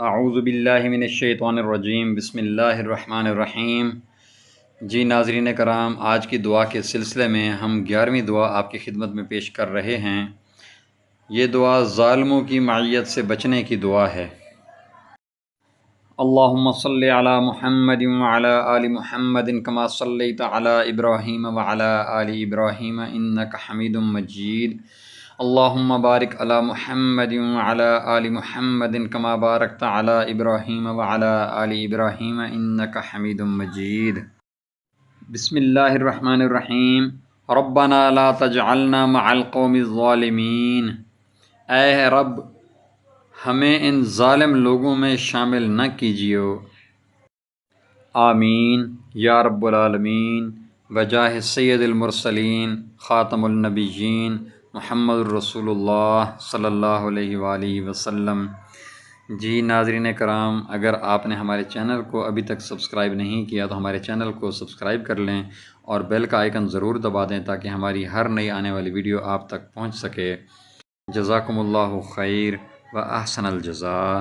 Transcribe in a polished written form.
اعوذ باللہ من الشیطان الرجیم، بسم اللہ الرحمن الرحیم۔ جی ناظرین کرام، آج کی دعا کے سلسلے میں ہم 11ویں دعا آپ کی خدمت میں پیش کر رہے ہیں۔ یہ دعا ظالموں کی معیت سے بچنے کی دعا ہے۔ اللہم صلی علی محمد وعلی آل محمد کما صلیت علی ابراہیم وعلی آل ابراہیم انک حمید مجید۔ اللہم بارک علی محمد وعلی آل محمد کما بارکت علی ابراہیم وعلی آل ابراہیم انک حمید مجید۔ بسم اللہ الرحمن الرحیم۔ ربنا لا تجعلنا مع القوم الظالمین۔ اے رب، ہمیں ان ظالم لوگوں میں شامل نہ کیجیے۔ آمین یا رب العالمین، بجاہ سید المرسلین خاتم النبیین محمد الرسول اللہ صلی اللہ علیہ وآلہ وسلم۔ جی ناظرین کرام، اگر آپ نے ہمارے چینل کو ابھی تک سبسکرائب نہیں کیا تو ہمارے چینل کو سبسکرائب کر لیں اور بیل کا آئیکن ضرور دبا دیں تاکہ ہماری ہر نئی آنے والی ویڈیو آپ تک پہنچ سکے۔ جزاکم اللہ خیر و احسن الجزاء۔